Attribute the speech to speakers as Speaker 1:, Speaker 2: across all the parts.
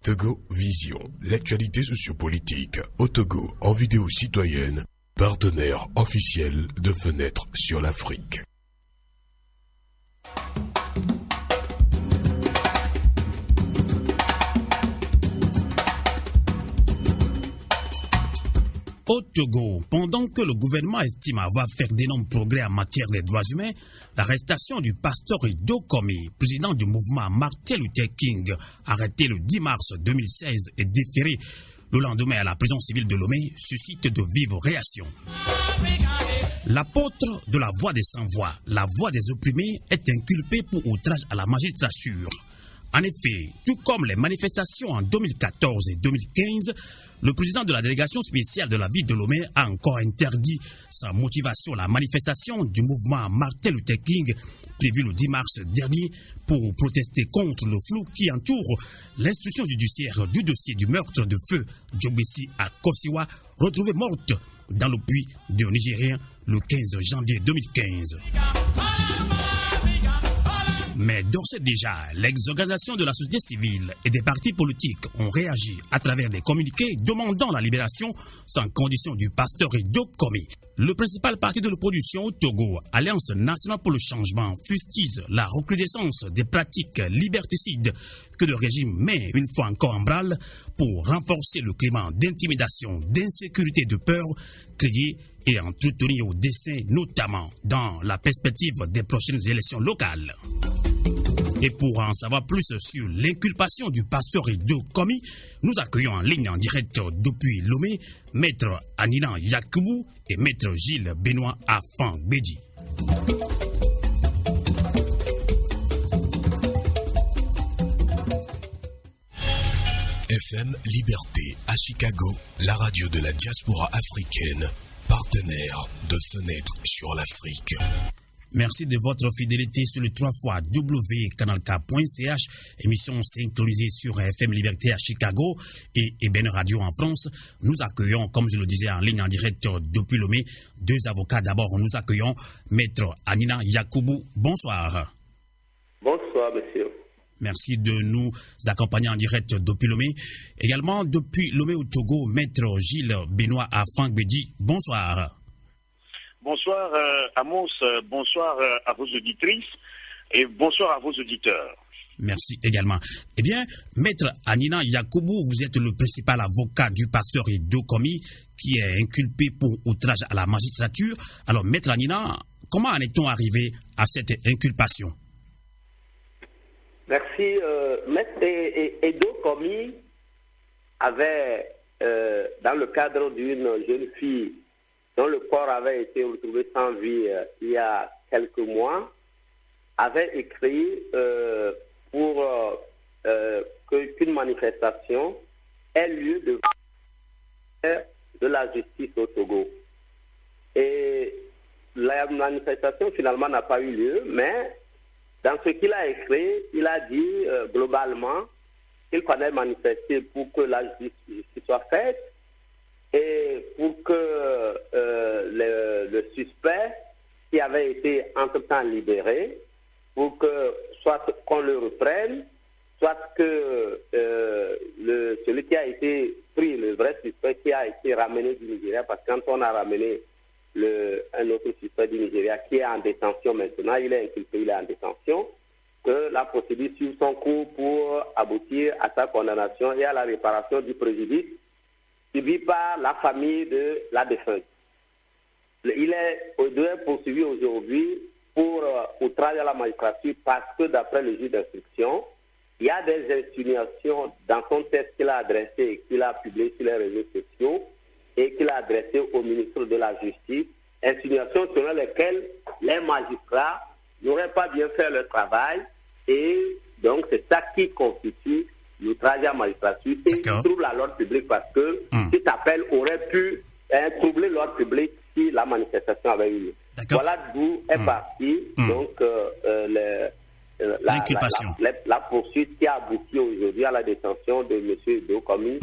Speaker 1: Togo Vision, l'actualité sociopolitique au Togo en vidéo citoyenne, partenaire officiel de Fenêtre sur l'Afrique.
Speaker 2: Au Togo, pendant que le gouvernement estime avoir fait d'énormes progrès en matière des droits humains, l'arrestation du pasteur Ido Komi, président du mouvement Martin Luther King, arrêté le 10 mars 2016 et déféré le lendemain à la prison civile de Lomé, suscite de vives réactions. L'apôtre de la voix des sans-voix, la voix des opprimés, est inculpé pour outrage à la magistrature. En effet, tout comme les manifestations en 2014 et 2015, le président de la délégation spéciale de la ville de Lomé a encore interdit sans motivation la manifestation du mouvement Martin Luther King prévue le 10 mars dernier pour protester contre le flou qui entoure l'instruction judiciaire du dossier du meurtre de feu Djobesi à Kosiwa, retrouvée morte dans le puits du Nigérien le 15 janvier 2015. Mais d'ores et déjà, les organisations de la société civile et des partis politiques ont réagi à travers des communiqués demandant la libération sans condition du pasteur Ido Komi. Le principal parti de l'opposition au Togo, Alliance nationale pour le changement, fustise la recrudescence des pratiques liberticides que le régime met une fois encore en branle pour renforcer le climat d'intimidation, d'insécurité, de peur créé et entretenu au dessein, notamment dans la perspective des prochaines élections locales. Et pour en savoir plus sur l'inculpation du pasteur Ido Komi, nous accueillons en ligne en direct depuis Lomé Maître Anina Yakubu et Maître Gilles Benoît Afan-Beji.
Speaker 1: FM Liberté à Chicago, la radio de la diaspora africaine, partenaire de Fenêtre sur l'Afrique.
Speaker 2: Merci de votre fidélité sur le 3xW-canalk.ch, émission synchronisée sur FM Liberté à Chicago et EBN Radio en France. Nous accueillons, comme je le disais en ligne en direct depuis Lomé, deux avocats. D'abord, nous accueillons Maître Anina Yakubu. Bonsoir.
Speaker 3: Bonsoir, monsieur.
Speaker 2: Merci de nous accompagner en direct depuis Lomé. Également, depuis Lomé au Togo, Maître Gilles Benoît Afan-Beji. Bonsoir.
Speaker 4: Bonsoir Amos, bonsoir à vos auditrices et bonsoir à vos auditeurs.
Speaker 2: Merci également. Eh bien, Maître Anina Yakubu, vous êtes le principal avocat du pasteur Ido Komi qui est inculpé pour outrage à la magistrature. Alors, Maître Anina, comment en est-on arrivé à cette inculpation?
Speaker 3: Merci. Maître Ido Komi avait, dans le cadre d'une jeune fille dont le corps avait été retrouvé sans vie il y a quelques mois, avait écrit pour qu'une manifestation ait lieu de la justice au Togo. Et la manifestation finalement n'a pas eu lieu, mais dans ce qu'il a écrit, il a dit globalement qu'il fallait manifester pour que la justice soit faite et pour que le suspect qui avait été entre-temps libéré, pour que soit qu'on le reprenne, soit que celui qui a été pris, le vrai suspect qui a été ramené du Nigeria, parce que quand on a ramené un autre suspect du Nigeria qui est en détention maintenant, il est inculpé, il est en détention, que la procédure suive son cours pour aboutir à sa condamnation et à la réparation du préjudice suivi par la famille de la défunte. Il est poursuivi aujourd'hui pour outrage à la magistrature parce que d'après le juge d'instruction, il y a des insinuations dans son texte qu'il a adressé et qu'il a publié sur les réseaux sociaux et qu'il a adressé au ministre de la Justice, insinuations selon lesquelles les magistrats n'auraient pas bien fait leur travail et donc c'est ça qui constitue l'outrage à la magistrature et trouble à l'ordre public parce que cet appel aurait pu troubler l'ordre public si la manifestation avait eu lieu. Voilà d'où est partie donc la poursuite qui a abouti aujourd'hui à la détention de M. Ido Komi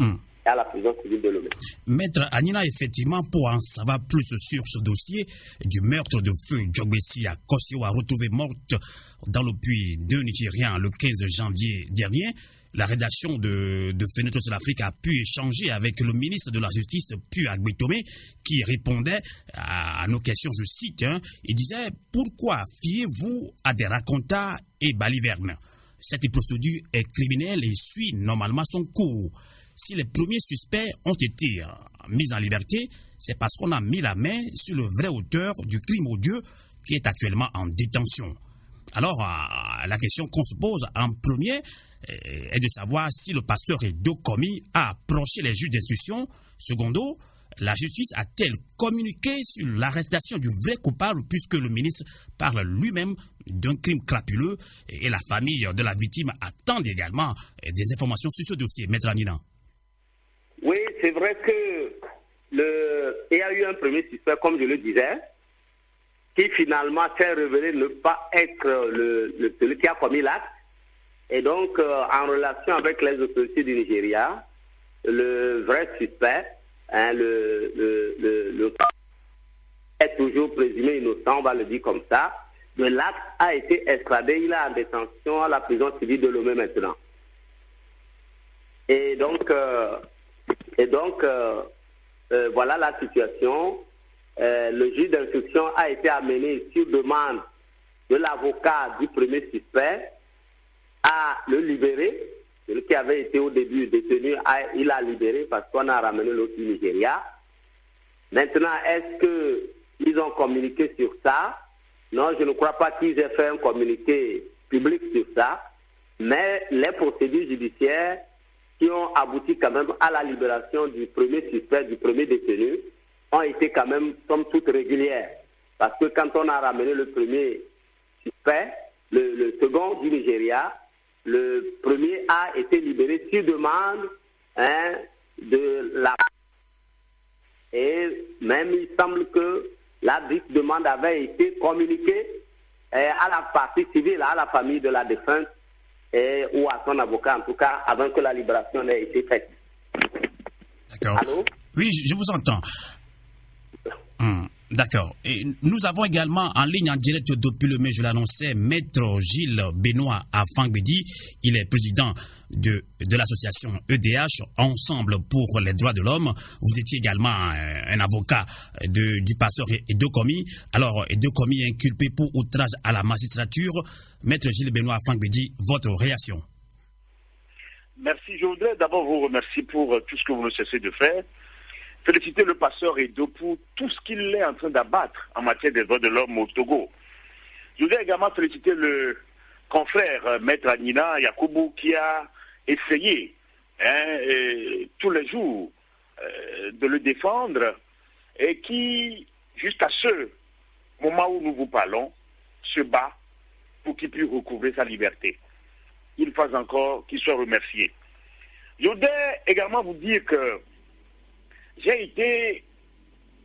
Speaker 3: et à la prison civile de Lomé.
Speaker 2: Maître Anina, effectivement, pour en savoir plus sur ce dossier du meurtre de feu Djobesi à Kosiwa, retrouvé morte dans le puits d'un Nigérien le 15 janvier dernier, La rédaction de Fenêtre sur l'Afrique a pu échanger avec le ministre de la Justice, Pius Agbetome, qui répondait à nos questions, je cite, il disait « Pourquoi fiez-vous à des racontars et balivernes ? Cette procédure est criminelle et suit normalement son cours. Si les premiers suspects ont été mis en liberté, c'est parce qu'on a mis la main sur le vrai auteur du crime odieux qui est actuellement en détention. » Alors, la question qu'on se pose en premier est de savoir si le pasteur Edo Komi a approché les juges d'instruction. Secondo, la justice a-t-elle communiqué sur l'arrestation du vrai coupable puisque le ministre parle lui-même d'un crime crapuleux et la famille de la victime attend également des informations sur ce dossier. Maître Anina.
Speaker 3: Oui, c'est vrai que il y a eu un premier suspect, comme je le disais, qui finalement s'est révélé ne pas être celui qui a commis l'acte. Et donc, en relation avec les autorités du Nigeria, le vrai suspect, le est toujours présumé innocent, on va le dire comme ça, mais l'acte a été extradé, il est en détention à la prison civile de Lomé maintenant. Et donc voilà la situation. Le juge d'instruction a été amené sur demande de l'avocat du premier suspect à le libérer. Celui qui avait été au début détenu, il a libéré parce qu'on a ramené l'autre du Nigeria. Maintenant, est-ce qu'ils ont communiqué sur ça? Non, je ne crois pas qu'ils aient fait un communiqué public sur ça. Mais les procédures judiciaires qui ont abouti quand même à la libération du premier suspect, du premier détenu, ont été quand même, somme toute, régulières. Parce que quand on a ramené le premier suspect, le second du Nigeria, le premier a été libéré sur demande de la... Et même il semble que la demande avait été communiquée à la partie civile, à la famille de la défunte, ou à son avocat, en tout cas, avant que la libération n'ait été faite.
Speaker 2: D'accord.
Speaker 3: Allô?
Speaker 2: Oui, je vous entends. D'accord. Et nous avons également en ligne en direct depuis le mai, je l'annonçais, Maître Gilles Benoît Afangbedi. Il est président de l'association EDH, Ensemble pour les droits de l'homme. Vous étiez également un avocat du pasteur Edo Komi. Alors, Edo Komi est inculpé pour outrage à la magistrature. Maître Gilles Benoît Afangbedi, votre réaction?
Speaker 4: Merci. Je voudrais d'abord vous remercier pour tout ce que vous ne cessez de faire. Féliciter le pasteur Edo pour tout ce qu'il est en train d'abattre en matière des droits de l'homme au Togo. Je voudrais également féliciter le confrère Maître Anina Yakubu qui a essayé tous les jours de le défendre et qui, jusqu'à ce moment où nous vous parlons, se bat pour qu'il puisse recouvrer sa liberté. Il faut encore qu'il soit remercié. Je voudrais également vous dire que j'ai été,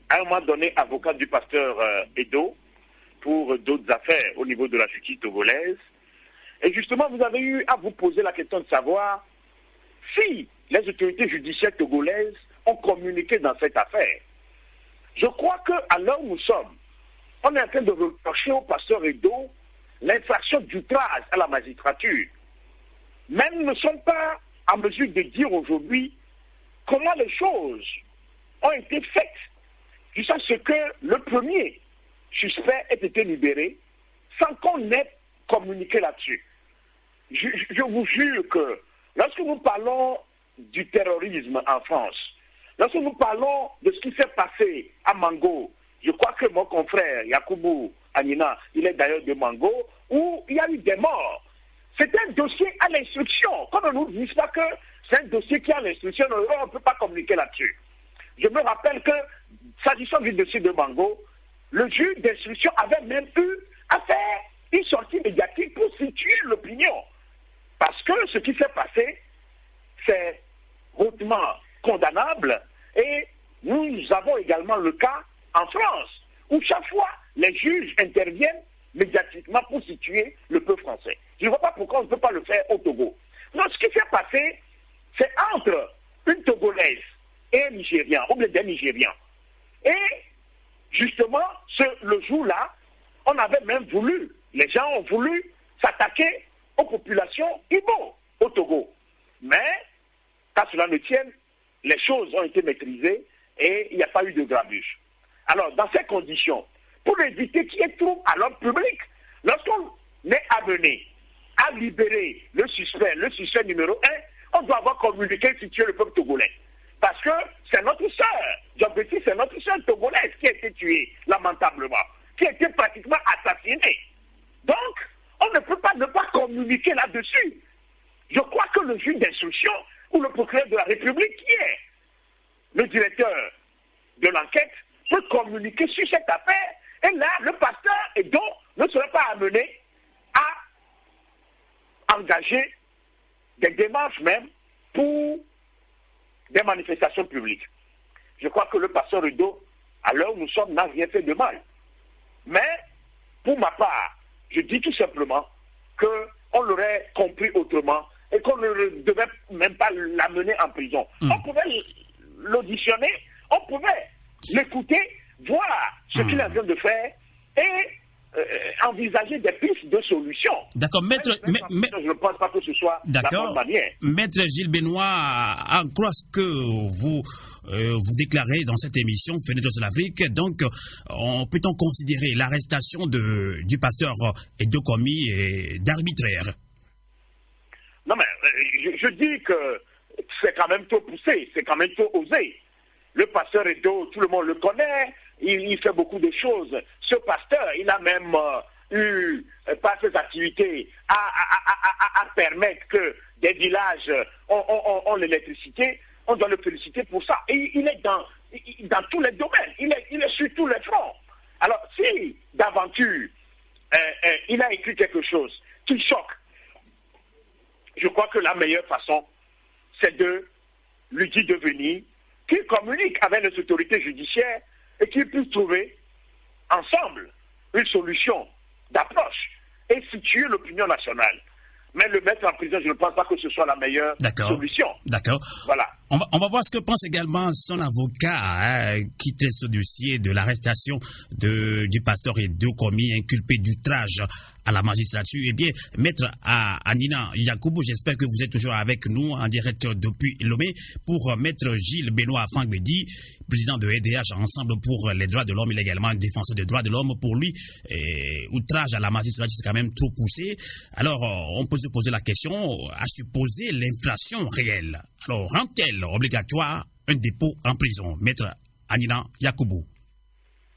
Speaker 4: à un moment donné, avocat du pasteur Edo pour d'autres affaires au niveau de la justice togolaise. Et justement, vous avez eu à vous poser la question de savoir si les autorités judiciaires togolaises ont communiqué dans cette affaire. Je crois qu'à l'heure où nous sommes, on est en train de reprocher au pasteur Edo l'infraction d'outrage à la magistrature. Même ne sont pas en mesure de dire aujourd'hui comment les choses ont été faites jusqu'à ce que le premier suspect ait été libéré sans qu'on ait communiqué là-dessus. Je vous jure que lorsque nous parlons du terrorisme en France, lorsque nous parlons de ce qui s'est passé à Mango, je crois que mon confrère Yakubu Anina, il est d'ailleurs de Mango, où il y a eu des morts. C'est un dossier à l'instruction. Quand on ne nous dit pas que c'est un dossier qui est à l'instruction, on ne peut pas communiquer là-dessus. Je me rappelle que, s'agissant du dossier de Mango, le juge d'instruction avait même eu à faire une sortie médiatique pour situer l'opinion. Parce que ce qui s'est passé, c'est hautement condamnable. Et nous avons également le cas en France, où chaque fois, les juges interviennent médiatiquement pour situer le peuple français. Je ne vois pas pourquoi on ne peut pas le faire au Togo. Donc ce qui s'est passé, c'est entre une Togolaise et un Nigérien, ou bien des Nigériens. Et justement, le jour-là, on avait même voulu, les gens ont voulu s'attaquer aux populations Igbo au Togo. Mais, quand cela ne tienne, les choses ont été maîtrisées et il n'y a pas eu de grabuge. Alors, dans ces conditions, pour éviter qu'il y ait trouble à l'ordre public, lorsqu'on est amené à libérer le suspect numéro 1, on doit avoir communiqué si tuer le peuple togolais. Parce que c'est notre sœur, Diompetti, c'est notre sœur togolaise qui a été tuée, lamentablement, qui a été pratiquement assassinée. Donc, on ne peut pas ne pas communiquer là-dessus. Je crois que le juge d'instruction ou le procureur de la République, qui est le directeur de l'enquête, peut communiquer sur cette affaire. Et là, le pasteur Edo ne serait pas amené à engager des démarches même pour des manifestations publiques. Je crois que le pasteur Edo, à l'heure où nous sommes, n'a rien fait de mal. Mais, pour ma part, je dis tout simplement qu'on l'aurait compris autrement et qu'on ne devait même pas l'amener en prison. On pouvait l'auditionner, on pouvait l'écouter, voir ce qu'il est en train de faire et envisager des pistes de solutions.
Speaker 2: D'accord, maître.
Speaker 4: Je ne pense pas que ce soit la bonne manière.
Speaker 2: Maître Gilles Benoît, en quoi ce que vous déclarez dans cette émission Fenêtre sur l'Afrique, donc peut-on considérer l'arrestation du pasteur Edo Komi d'arbitraire?
Speaker 4: Non, mais je dis que c'est quand même trop poussé, c'est quand même trop osé. Le pasteur Edo, tout le monde le connaît, il fait beaucoup de choses. Ce pasteur, il a même eu, par ses activités, à permettre que des villages ont l'électricité. On doit le féliciter pour ça. Et il est dans tous les domaines, il est sur tous les fronts. Alors, si d'aventure, il a écrit quelque chose qui choque, je crois que la meilleure façon, c'est de lui dire de venir, qu'il communique avec les autorités judiciaires et qu'ils puissent trouver ensemble une solution d'approche et situer l'opinion nationale. Mais le mettre en prison, je ne pense pas que ce soit la meilleure solution.
Speaker 2: D'accord.
Speaker 4: Voilà.
Speaker 2: On va voir ce que pense également son avocat qui traite ce dossier de l'arrestation du pasteur Edo Komi inculpé d'outrage à la magistrature. Eh bien, maître Anina Yakubu, j'espère que vous êtes toujours avec nous en direct depuis Lomé pour maître Gilles Benoît Fangbedi, président de EDH Ensemble pour les droits de l'homme. Il est également défenseur des droits de l'homme. Pour lui, outrage à la magistrature, c'est quand même trop poussé. Alors, on peut se poser la question à supposer l'infraction réelle. Alors, rend-elle obligatoire un dépôt en prison? Maître Anina Yakubu.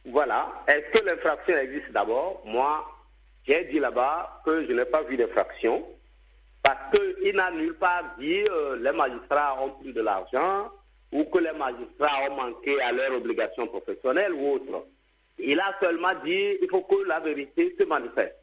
Speaker 3: Voilà. Est-ce que l'infraction existe d'abord? Moi, j'ai dit là-bas que je n'ai pas vu d'infraction parce qu'il n'a nulle part dit les magistrats ont pris de l'argent ou que les magistrats ont manqué à leur obligation professionnelle ou autre. Il a seulement dit il faut que la vérité se manifeste.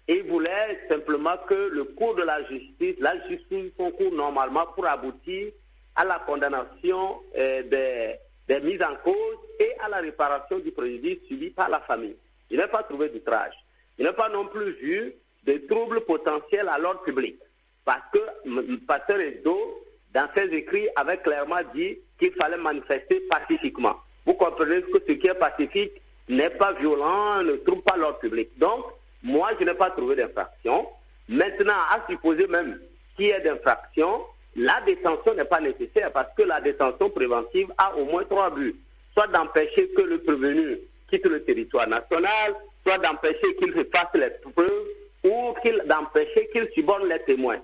Speaker 3: Et il voulait simplement que le cours de la justice concourt normalement pour aboutir à la condamnation des mises en cause et à la réparation du préjudice subi par la famille. Je n'ai pas trouvé d'outrage. Je n'ai pas non plus vu de troubles potentiels à l'ordre public. Parce que le pasteur Edo, dans ses écrits, avait clairement dit qu'il fallait manifester pacifiquement. Vous comprenez que ce qui est pacifique n'est pas violent, ne trouble pas l'ordre public. Donc, moi, je n'ai pas trouvé d'infraction. Maintenant, à supposer même qu'il y ait d'infraction, la détention n'est pas nécessaire parce que la détention préventive a au moins 3 buts. Soit d'empêcher que le prévenu quitte le territoire national, soit d'empêcher qu'il se fasse les preuves ou d'empêcher qu'il suborne les témoins.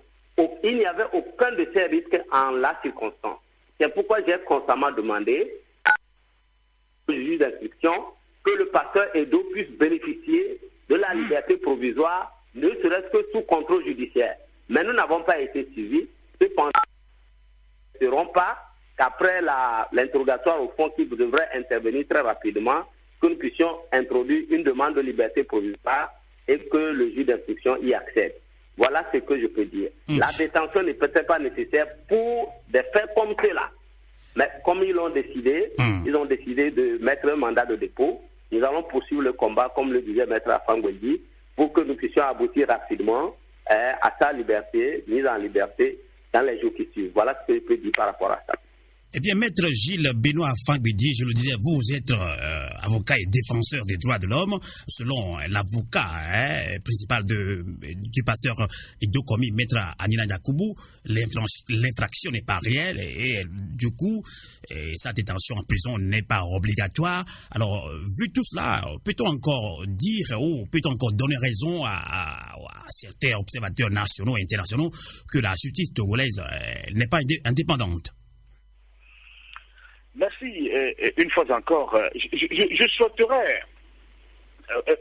Speaker 3: Il n'y avait aucun de ces risques en la circonstance. C'est pourquoi j'ai constamment demandé au juge d'instruction que le pasteur Edo puisse bénéficier de la liberté provisoire, ne serait-ce que sous contrôle judiciaire. Mais nous n'avons pas été suivis. Cependant, nous ne serons pas qu'après l'interrogatoire au fond qui devrait intervenir très rapidement, que nous puissions introduire une demande de liberté provisoire et que le juge d'instruction y accède. Voilà ce que je peux dire. La détention n'est peut-être pas nécessaire pour des faits comme cela. Mais comme ils ont décidé de mettre un mandat de dépôt. Nous allons poursuivre le combat, comme le disait Maître Afangwendi, pour que nous puissions aboutir rapidement à sa liberté, mise en liberté dans les jours qui suivent. Voilà ce que je peux dire par rapport à ça.
Speaker 2: Eh bien, Maître Gilles Benoît Fangbidi, je le disais, vous êtes avocat et défenseur des droits de l'homme. Selon l'avocat principal du pasteur Edo Komi, Maître Anina Yakubu, l'infraction n'est pas réelle et du coup, sa détention en prison n'est pas obligatoire. Alors, vu tout cela, peut-on encore dire ou peut-on encore donner raison à certains observateurs nationaux et internationaux que la justice togolaise n'est pas indépendante?
Speaker 4: Merci. Une fois encore, je souhaiterais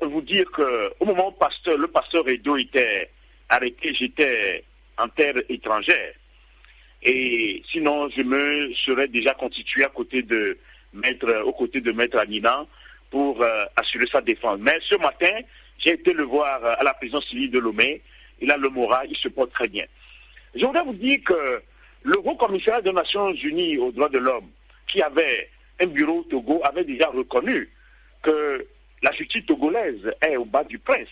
Speaker 4: vous dire qu'au moment où le pasteur Edo était arrêté, j'étais en terre étrangère. Et sinon, je me serais déjà constitué aux côtés de Maître Anina pour assurer sa défense. Mais ce matin, j'ai été le voir à la prison civile de Lomé. Il a le moral, il se porte très bien. Je voudrais vous dire que le Haut Commissariat des Nations Unies aux droits de l'homme, qui avait un bureau au Togo, avait déjà reconnu que la justice togolaise est au bas du prince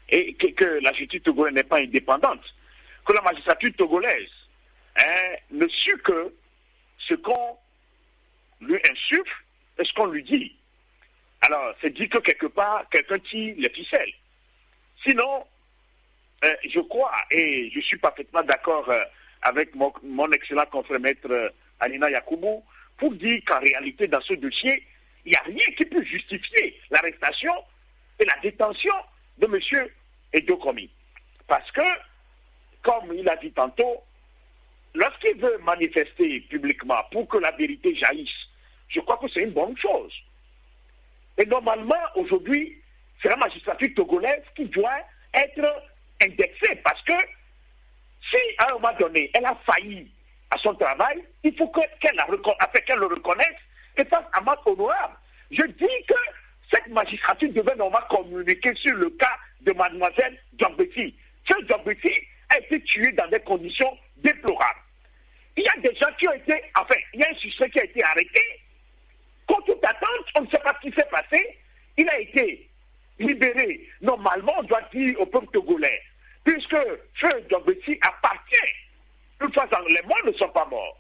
Speaker 4: et que la justice togolaise n'est pas indépendante, que la magistrature togolaise ne suit que ce qu'on lui insuffle et ce qu'on lui dit. Alors, c'est dit que quelque part, quelqu'un tire les ficelles. Sinon, je crois, et je suis parfaitement d'accord avec mon excellent confrère maître Anina Yakubu, pour dire qu'en réalité, dans ce dossier, il n'y a rien qui peut justifier l'arrestation et la détention de M. Edo Komi. Parce que, comme il a dit tantôt, lorsqu'il veut manifester publiquement pour que la vérité jaillisse, je crois que c'est une bonne chose. Et normalement, aujourd'hui, c'est la magistrature togolaise qui doit être indexée. Parce que si, à un moment donné, elle a failli à son travail, il faut qu'elle le reconnaisse et fasse amende honorable. Je dis que cette magistrature devait normalement communiquer sur le cas de mademoiselle Djambeti. Ce Djambeti a été tué dans des conditions déplorables. Il y a des gens qui ont été, il y a un suspect qui a été arrêté. Contre toute attente, on ne sait pas ce qui s'est passé. Il a été libéré. Normalement, on doit dire au peuple togolais, puisque Feu Djambeti appartient. Une fois les morts ne sont pas morts.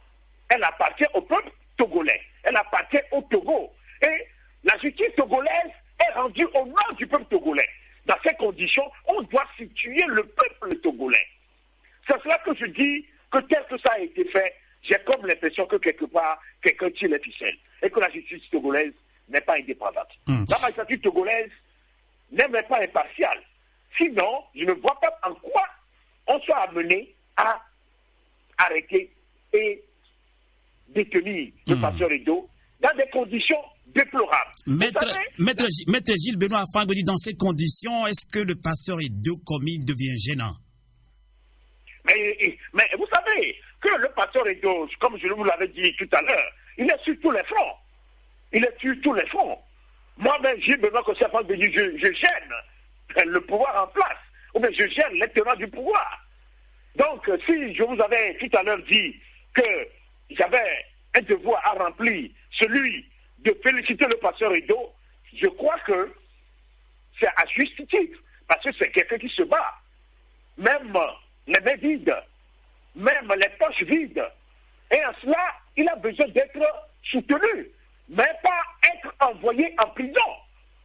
Speaker 4: Elle appartient au peuple togolais. Elle appartient au Togo. Et la justice togolaise est rendue au nom du peuple togolais. Dans ces conditions, on doit situer le peuple togolais. C'est cela que je dis que tel que ça a été fait, j'ai comme l'impression que quelque part, quelqu'un tire les ficelles. Et que la justice togolaise n'est pas indépendante. La magistrature togolaise n'est même pas impartiale. Sinon, je ne vois pas en quoi on soit amené à arrêter et détenir le pasteur Edo dans des conditions déplorables.
Speaker 2: Maître Gilles Benoît Fangbidi, dans ces conditions, est-ce que le pasteur Edo Komi devient gênant?
Speaker 4: Mais vous savez que le pasteur Edo, comme je vous l'avais dit tout à l'heure, il est sur tous les fronts. Il est sur tous les fronts. Moi-même, Gilles Benoît Fangbidi, je gêne le pouvoir en place, ou bien je gêne les tenants du pouvoir. Donc, si je vous avais tout à l'heure dit que j'avais un devoir à remplir, celui de féliciter le pasteur Edo, je crois que c'est à juste titre, parce que c'est quelqu'un qui se bat. Même les mains vides, même les poches vides. Et en cela, il a besoin d'être soutenu, mais pas être envoyé en prison.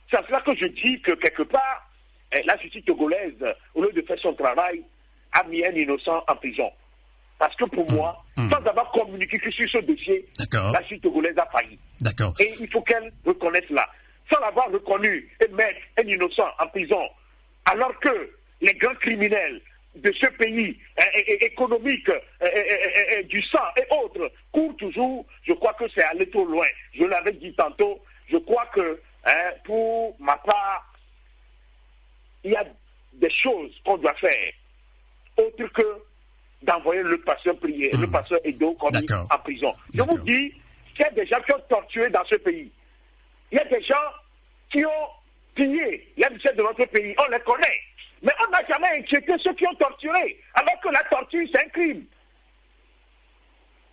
Speaker 4: C'est à cela que je dis que quelque part, la justice togolaise, au lieu de faire son travail, a mis un innocent en prison. Parce que pour moi, sans avoir communiqué sur ce dossier, la justice togolaise a failli. Et il faut qu'elle reconnaisse cela. Sans l'avoir reconnu et mettre un innocent en prison, alors que les grands criminels de ce pays économique, du sang et autres, courent toujours, je crois que c'est aller trop loin. Je l'avais dit tantôt, je crois que, pour ma part, il y a des choses qu'on doit faire, autre que d'envoyer le pasteur Edo Komi en prison. Je vous dis qu'il y a des gens qui ont torturé dans ce pays. Il y a des gens qui ont pillé les richesses de notre pays. On les connaît. Mais on n'a jamais inquiété ceux qui ont torturé. Alors que la torture, c'est un crime.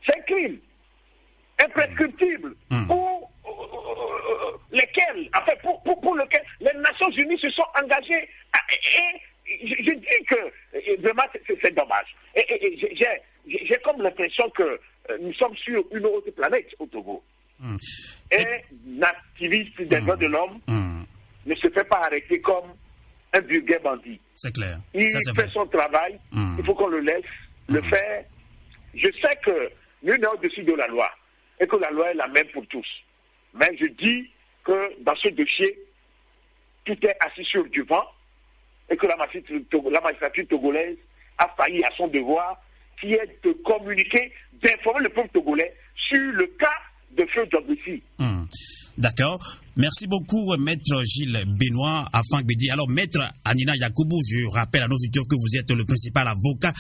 Speaker 4: C'est un crime imprescriptible pour lequel les Nations Unies se sont engagées. Je dis que vraiment c'est dommage. Et j'ai comme l'impression que nous sommes sur une autre planète au Togo. Un activiste des droits de l'homme ne se fait pas arrêter comme un vulgaire bandit.
Speaker 2: C'est clair.
Speaker 4: Il fait son travail, il faut qu'on le laisse le faire. Je sais que nous sommes au-dessus de la loi et que la loi est la même pour tous. Mais je dis que dans ce dossier, tout est assis sur du vent et que la magistrature togolaise a failli à son devoir, qui est de communiquer, d'informer le peuple togolais sur le cas de Feu Djambouissi.
Speaker 2: D'accord. Merci beaucoup, Maître Gilles Benoît Afang-Bedi. Alors, Maître Anina Yakoubou, je rappelle à nos auditeurs que vous êtes le principal avocat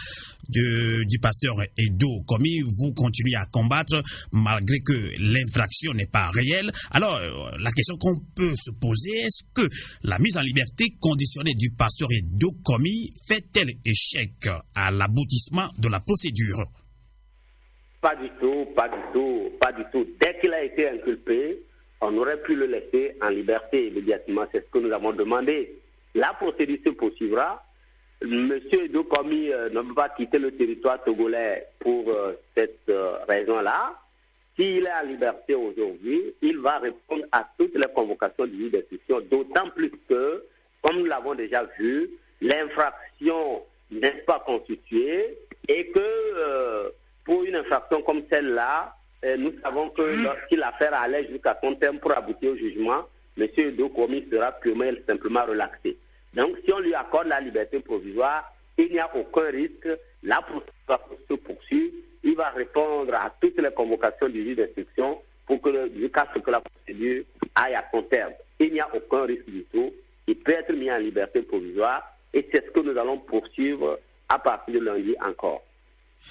Speaker 2: du pasteur Edo Komi. Vous continuez à combattre malgré que l'infraction n'est pas réelle. Alors, la question qu'on peut se poser, est-ce que la mise en liberté conditionnée du pasteur Edo Komi fait-elle échec à l'aboutissement de la procédure?
Speaker 3: Pas du tout. Dès qu'il a été inculpé, on aurait pu le laisser en liberté immédiatement. C'est ce que nous avons demandé. La procédure se poursuivra. Monsieur Edo Komi ne peut pas quitter le territoire togolais pour cette raison-là. S'il est en liberté aujourd'hui, il va répondre à toutes les convocations du juge d'instruction, d'autant plus que, comme nous l'avons déjà vu, l'infraction n'est pas constituée et que pour une infraction comme celle-là, nous savons que lorsque l'affaire allait jusqu'à son terme pour aboutir au jugement, M. Edo Komi sera purement et simplement relaxé. Donc, si on lui accorde la liberté provisoire, il n'y a aucun risque. La procédure va se poursuivre. Il va répondre à toutes les convocations du juge d'instruction pour que, jusqu'à ce que la procédure aille à son terme. Il n'y a aucun risque du tout. Il peut être mis en liberté provisoire et c'est ce que nous allons poursuivre à partir de lundi encore,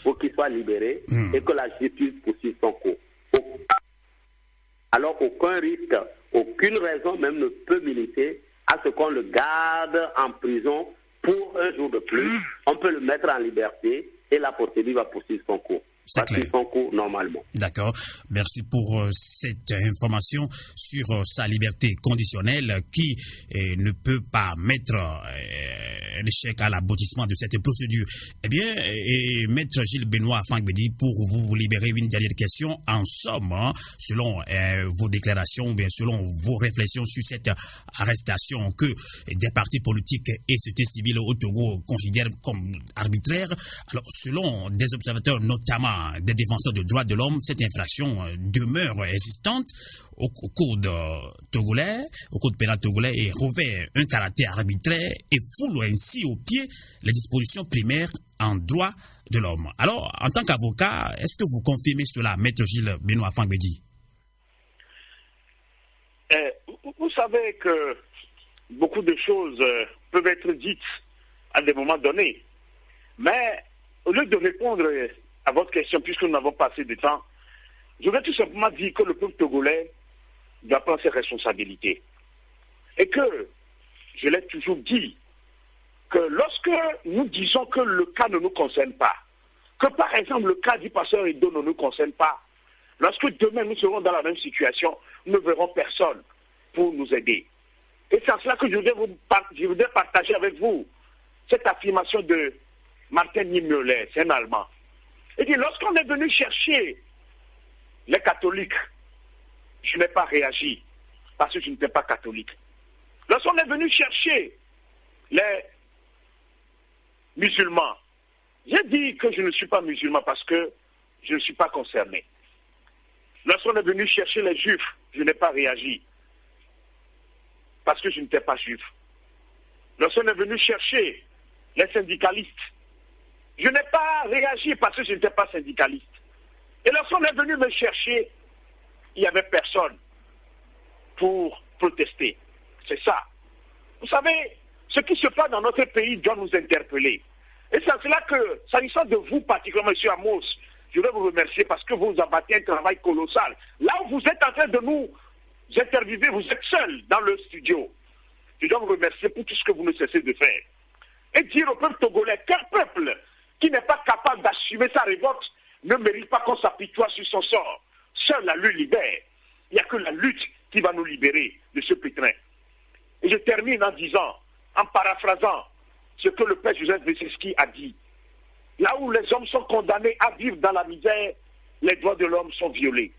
Speaker 3: pour qu'il soit libéré et que la justice poursuive son cours. Alors aucun risque, aucune raison même ne peut militer à ce qu'on le garde en prison pour un jour de plus. On peut le mettre en liberté et la procédure va poursuivre son cours.
Speaker 2: C'est clair.
Speaker 3: Son cours normalement.
Speaker 2: D'accord. Merci pour cette information sur sa liberté conditionnelle qui ne peut pas mettre un échec à l'aboutissement de cette procédure. Eh bien, Maître Gilles Benoît Afang-Bedi, pour vous libérer, une dernière question. En somme, selon vos déclarations, bien selon vos réflexions sur cette arrestation que des partis politiques et société civile au Togo considèrent comme arbitraire, alors selon des observateurs, notamment des défenseurs des droits de l'homme, cette infraction demeure existante au code pénal togolais et revêt un caractère arbitraire et foule ainsi au pied les dispositions primaires en droit de l'homme. Alors, en tant qu'avocat, est-ce que vous confirmez cela, Maître Gilles Benoît Afang-Bedi?
Speaker 4: Vous savez que beaucoup de choses peuvent être dites à des moments donnés, mais au lieu de répondre à votre question, puisque nous n'avons pas assez de temps, je vais tout simplement dire que le peuple togolais doit prendre ses responsabilités. Et que, je l'ai toujours dit, que lorsque nous disons que le cas ne nous concerne pas, que par exemple le cas du pasteur Edo ne nous concerne pas, lorsque demain nous serons dans la même situation, nous ne verrons personne pour nous aider. Et c'est en cela que je voudrais partager avec vous cette affirmation de Martin Niemöller, c'est un Allemand. Et dit, lorsqu'on est venu chercher les catholiques, je n'ai pas réagi parce que je n'étais pas catholique. Lorsqu'on est venu chercher les musulmans, j'ai dit que je ne suis pas musulman parce que je ne suis pas concerné. Lorsqu'on est venu chercher les juifs, je n'ai pas réagi parce que je n'étais pas juif. Lorsqu'on est venu chercher les syndicalistes, je n'ai pas réagi parce que je n'étais pas syndicaliste. Et lorsqu'on est venu me chercher, il n'y avait personne pour protester. C'est ça. Vous savez, ce qui se passe dans notre pays doit nous interpeller. Et c'est cela que, s'agissant de vous particulièrement, M. Amos, je vais vous remercier parce que vous abattez un travail colossal. Là où vous êtes en train de nous interviewer, vous êtes seul dans le studio. Je dois vous remercier pour tout ce que vous ne cessez de faire. Et dire au peuple togolais qu'un peuple qui n'est pas capable d'assumer sa révolte ne mérite pas qu'on s'apitoie sur son sort. Seule la lutte libère. Il n'y a que la lutte qui va nous libérer de ce pétrin. Et je termine en disant, en paraphrasant ce que le père Joseph Wyszyński a dit. Là où les hommes sont condamnés à vivre dans la misère, les droits de l'homme sont violés.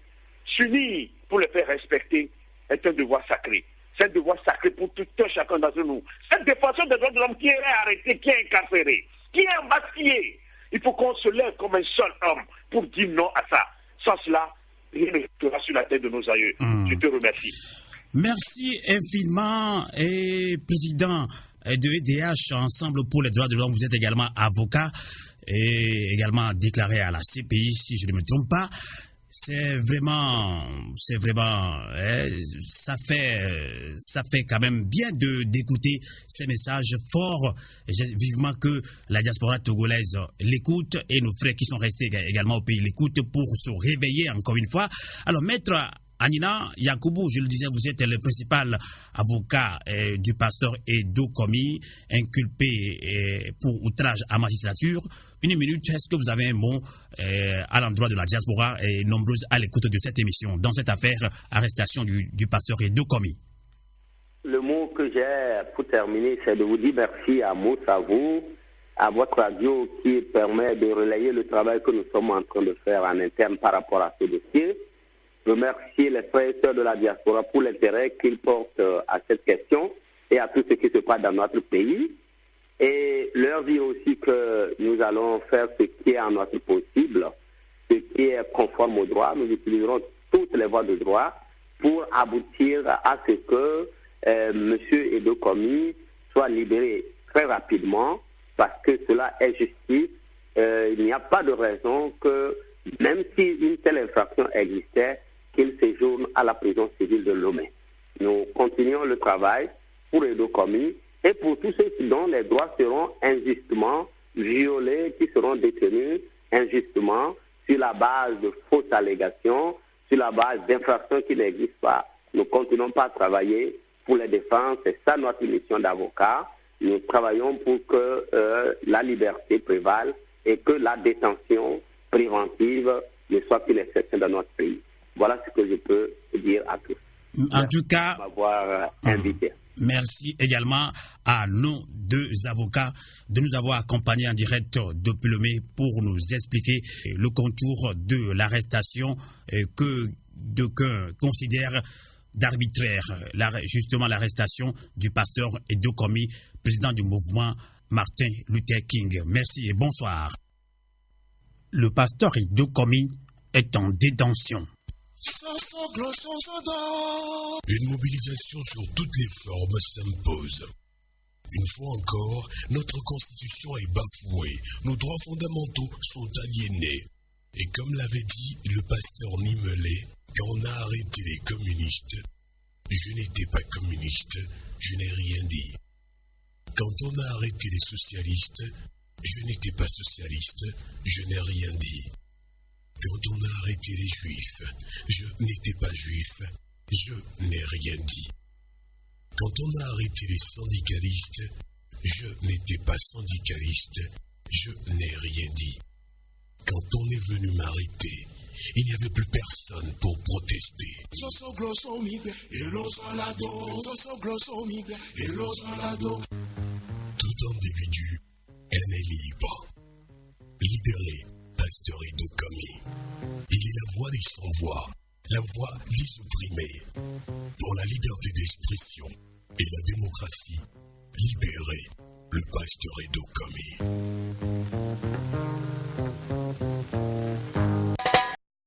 Speaker 4: S'unir pour les faire respecter est un devoir sacré. C'est un devoir sacré pour tout un chacun d'entre nous. Cette défenseur des droits de l'homme qui est arrêté, qui est incarcéré, qui est embastillé, il faut qu'on se lève comme un seul homme pour dire non à ça. Sans cela, rien ne sera sur la tête de nos aïeux. Je te remercie.
Speaker 2: Merci infiniment, président de EDH, Ensemble pour les droits de l'homme. Vous êtes également avocat et également déclaré à la CPI, si je ne me trompe pas. C'est vraiment, ça fait quand même bien d'écouter ces messages forts. J'ai vivement que la diaspora togolaise l'écoute et nos frères qui sont restés également au pays l'écoutent pour se réveiller encore une fois. Alors, maître Anina Yakubu, je le disais, vous êtes le principal avocat du pasteur Edo Komi, inculpé pour outrage à magistrature. Une minute, est-ce que vous avez un mot à l'endroit de la diaspora et nombreuse à l'écoute de cette émission, dans cette affaire arrestation du pasteur Edo Komi?
Speaker 3: Le mot que j'ai pour terminer, c'est de vous dire merci à vous, à votre radio qui permet de relayer le travail que nous sommes en train de faire en interne par rapport à ce dossier. Remercier les frères et sœurs de la diaspora pour l'intérêt qu'ils portent à cette question et à tout ce qui se passe dans notre pays. Et leur dire aussi que nous allons faire ce qui est en notre possible, ce qui est conforme au droit. Nous utiliserons toutes les voies de droit pour aboutir à ce que M. Edo Komi soit libéré très rapidement, parce que cela est justice. Il n'y a pas de raison que, même si une telle infraction existait, qu'il séjourne à la prison civile de Lomé. Nous continuons le travail pour Edo Komi et pour tous ceux dont les droits seront injustement violés, qui seront détenus injustement sur la base de fausses allégations, sur la base d'infractions qui n'existent pas. Nous continuons pas à travailler pour les défenses, c'est ça notre mission d'avocat. Nous travaillons pour que la liberté prévale et que la détention préventive ne soit plus l'exception dans notre pays. Voilà ce que je peux dire à tous.
Speaker 2: En tout cas,
Speaker 3: m'avoir invité.
Speaker 2: Merci également à nos deux avocats de nous avoir accompagnés en direct depuis Lomé pour nous expliquer le contour de l'arrestation que d'aucuns considèrent d'arbitraire. Justement, l'arrestation du pasteur Edo Komi, président du mouvement Martin Luther King. Merci et bonsoir. Le pasteur Edo Komi est en détention.
Speaker 1: Une mobilisation sur toutes les formes s'impose. Une fois encore, notre constitution est bafouée, nos droits fondamentaux sont aliénés. Et comme l'avait dit le pasteur Nimelé, quand on a arrêté les communistes, je n'étais pas communiste, je n'ai rien dit. Quand on a arrêté les socialistes, je n'étais pas socialiste, je n'ai rien dit. Quand on a arrêté les juifs, je n'étais pas juif, je n'ai rien dit. Quand on a arrêté les syndicalistes, je n'étais pas syndicaliste, je n'ai rien dit. Quand on est venu m'arrêter, il n'y avait plus personne pour protester. Tout individu est né libre. Libéré, pasteur Edo Komi. Il est la voix des sans-voix, la voix des opprimés. Pour la liberté d'expression et la démocratie, libéré, le pasteur Edo Komi.